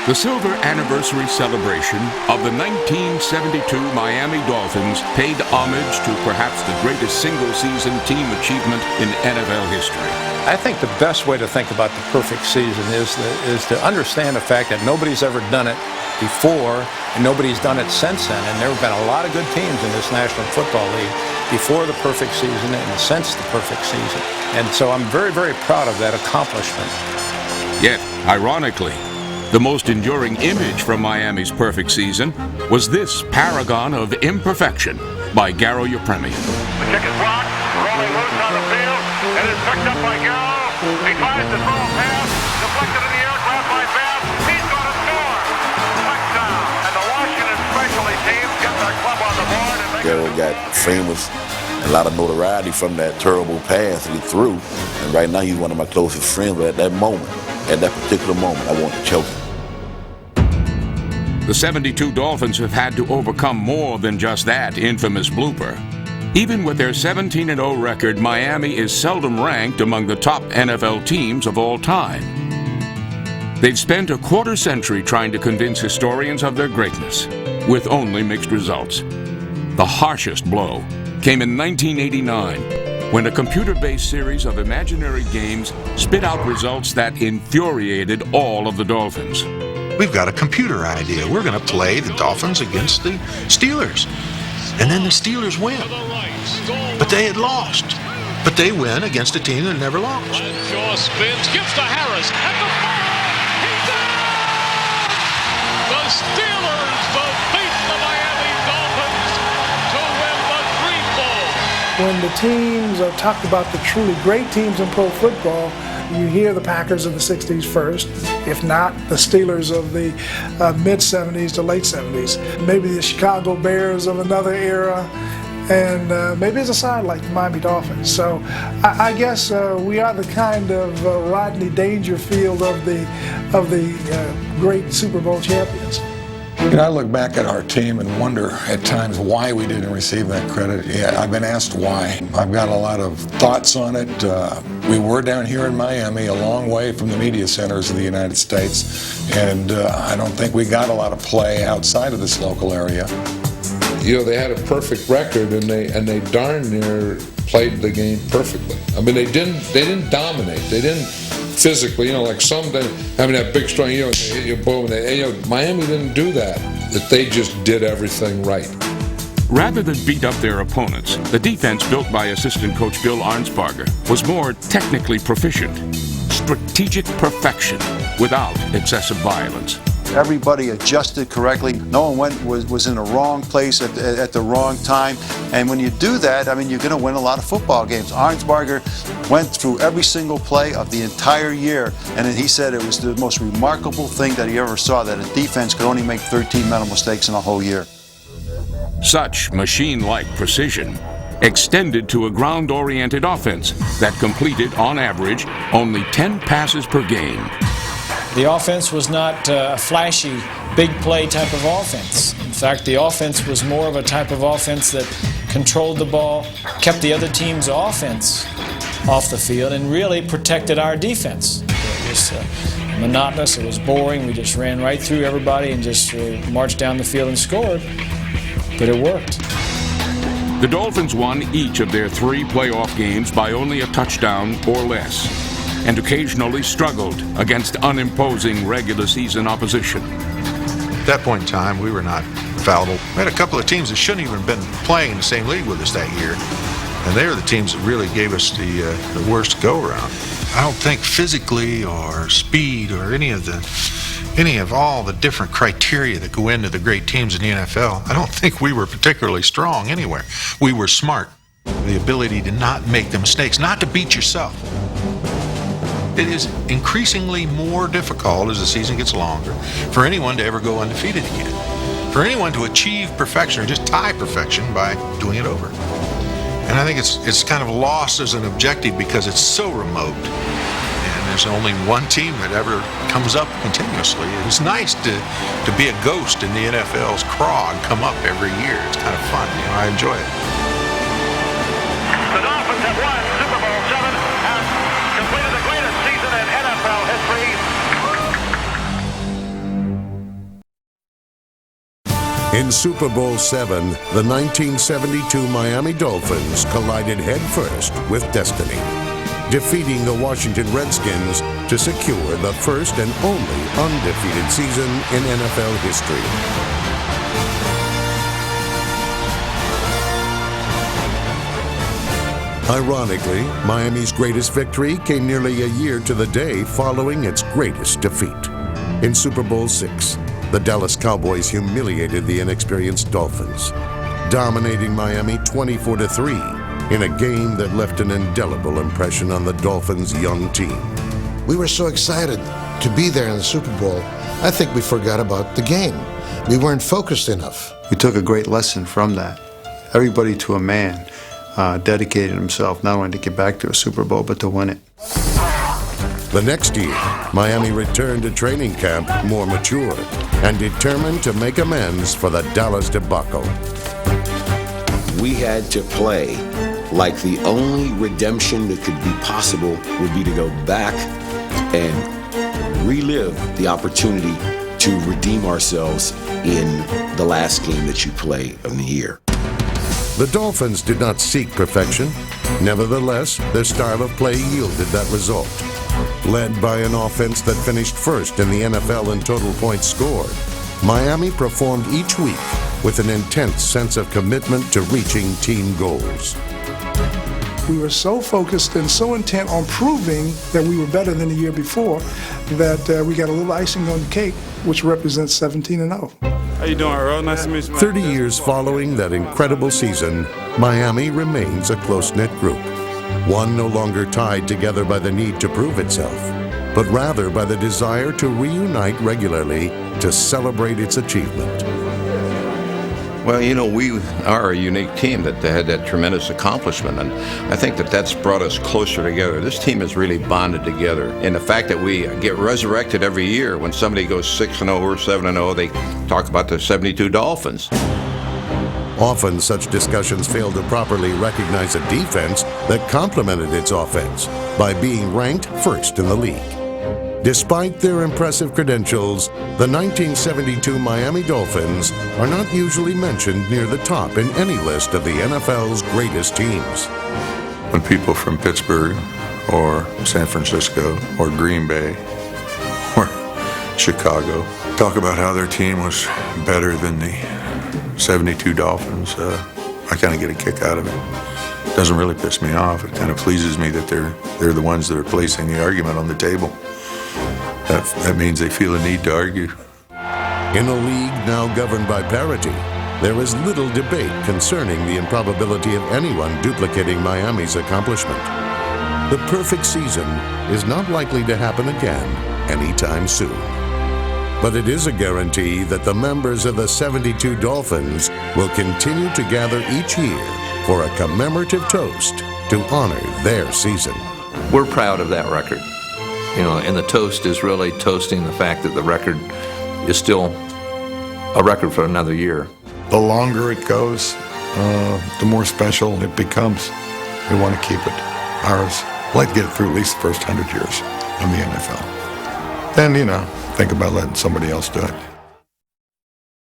The silver anniversary celebration of the 1972 Miami Dolphins paid homage to perhaps the greatest single-season team achievement in NFL history. I think the best way to think about the perfect season is to understand the fact that nobody's ever done it before and nobody's done it since then. And there have been a lot of good teams in this National Football League before the perfect season and since the perfect season. And so I'm very, very proud of that accomplishment. Yet, ironically, the most enduring image from Miami's perfect season was this paragon of imperfection by Garo Yepremian. The kick is blocked, rolling loose on the field. It is picked up by Garo. He tries to throw a pass, deflected in the air, grabbed by Bass. He's going to score. Touchdown. And the Washington specialty teams get their club on the board. And Garo got famous, a lot of notoriety from that terrible pass that he threw. And right now he's one of my closest friends, but at that particular moment, I want to choke him. The 72 Dolphins have had to overcome more than just that infamous blooper. Even with their 17-0 record, Miami is seldom ranked among the top NFL teams of all time. They've spent a quarter century trying to convince historians of their greatness, with only mixed results. The harshest blow came in 1989, when a computer-based series of imaginary games spit out results that infuriated all of the Dolphins. We've got a computer idea. We're going to play the Dolphins against the Steelers. And then the Steelers win. But they had lost. But they win against a team that never lost. Shaw spins, gives to Harris at the ball. He's out! The Steelers will beat the Miami Dolphins to win the Green Bowl. When the teams are talked about, the truly great teams in pro football, you hear the Packers of the 60s first, if not the Steelers of the mid-70s to late 70s. Maybe the Chicago Bears of another era, and maybe as a side like the Miami Dolphins. So I guess we are the kind of Rodney Dangerfield of the great Super Bowl champions. You know, I look back at our team and wonder at times why we didn't receive that credit. Yeah, I've been asked why. I've got a lot of thoughts on it. We were down here in Miami, a long way from the media centers of the United States, and I don't think we got a lot of play outside of this local area. You know, they had a perfect record, and they darn near played the game perfectly. I mean, they didn't dominate. They didn't physically, you know, like some having that big strong, you know, hit you, boom, Miami didn't do that. That they just did everything right. Rather than beat up their opponents, the defense built by assistant coach Bill Arnsparger was more technically proficient. Strategic perfection without excessive violence. Everybody adjusted correctly. No one was in the wrong place at the wrong time. And when you do that, I mean, you're going to win a lot of football games. Arnsparger went through every single play of the entire year, and he said it was the most remarkable thing that he ever saw, that a defense could only make 13 mental mistakes in a whole year. Such machine-like precision extended to a ground-oriented offense that completed, on average, only 10 passes per game. The offense was not a flashy, big play type of offense. In fact, the offense was more of a type of offense that controlled the ball, kept the other team's offense off the field, and really protected our defense. It was monotonous, it was boring, we just ran right through everybody and just marched down the field and scored, but it worked. The Dolphins won each of their 3 playoff games by only a touchdown or less, and occasionally struggled against unimposing regular season opposition. At that point in time, we were not fallible. We had a couple of teams that shouldn't even have been playing in the same league with us that year, and they were the teams that really gave us the worst go-around. I don't think physically or speed or any of all the different criteria that go into the great teams in the NFL, I don't think we were particularly strong anywhere. We were smart. The ability to not make the mistakes, not to beat yourself. It is increasingly more difficult as the season gets longer for anyone to ever go undefeated again. For anyone to achieve perfection or just tie perfection by doing it over. And I think it's kind of lost as an objective because it's so remote. And there's only one team that ever comes up continuously. It's nice to be a ghost in the NFL's craw and come up every year. It's kind of fun. You know, I enjoy it. The Dolphins have won Super Bowl VII and completed the greatest season in NFL history. In Super Bowl VII, the 1972 Miami Dolphins collided headfirst with destiny, defeating the Washington Redskins to secure the first and only undefeated season in NFL history. Ironically, Miami's greatest victory came nearly a year to the day following its greatest defeat. In Super Bowl VI, the Dallas Cowboys humiliated the inexperienced Dolphins, dominating Miami 24-3 in a game that left an indelible impression on the Dolphins' young team. We were so excited to be there in the Super Bowl, I think we forgot about the game. We weren't focused enough. We took a great lesson from that. Everybody to a man dedicated himself not only to get back to a Super Bowl, but to win it. The next year, Miami returned to training camp more mature and determined to make amends for the Dallas debacle. We had to play like the only redemption that could be possible would be to go back and relive the opportunity to redeem ourselves in the last game that you play of the year. The Dolphins did not seek perfection. Nevertheless, their style of play yielded that result. Led by an offense that finished first in the NFL in total points scored, Miami performed each week with an intense sense of commitment to reaching team goals. We were so focused and so intent on proving that we were better than the year before that we got a little icing on the cake, which represents 17-0. How you doing, Earl? Nice to meet you. 30 years following that incredible season, Miami remains a close-knit group. One no longer tied together by the need to prove itself, but rather by the desire to reunite regularly to celebrate its achievement. Well, you know, we are a unique team that had that tremendous accomplishment, and I think that that's brought us closer together. This team is really bonded together, and the fact that we get resurrected every year when somebody goes 6-0 or 7-0, they talk about the 72 Dolphins. Often such discussions fail to properly recognize a defense that complemented its offense by being ranked first in the league. Despite their impressive credentials, the 1972 Miami Dolphins are not usually mentioned near the top in any list of the NFL's greatest teams. When people from Pittsburgh or San Francisco or Green Bay or Chicago talk about how their team was better than the 72 Dolphins, I kind of get a kick out of it. It doesn't really piss me off. It kind of pleases me that they're the ones that are placing the argument on the table. That means they feel a need to argue. In a league now governed by parity, there is little debate concerning the improbability of anyone duplicating Miami's accomplishment. The perfect season is not likely to happen again anytime soon. But it is a guarantee that the members of the 72 Dolphins will continue to gather each year for a commemorative toast to honor their season. We're proud of that record. You know, and the toast is really toasting the fact that the record is still a record for another year. The longer it goes, the more special it becomes. We want to keep it ours. I'd like to get it through at least the first 100 years of the NFL. Then, you know, think about letting somebody else do it.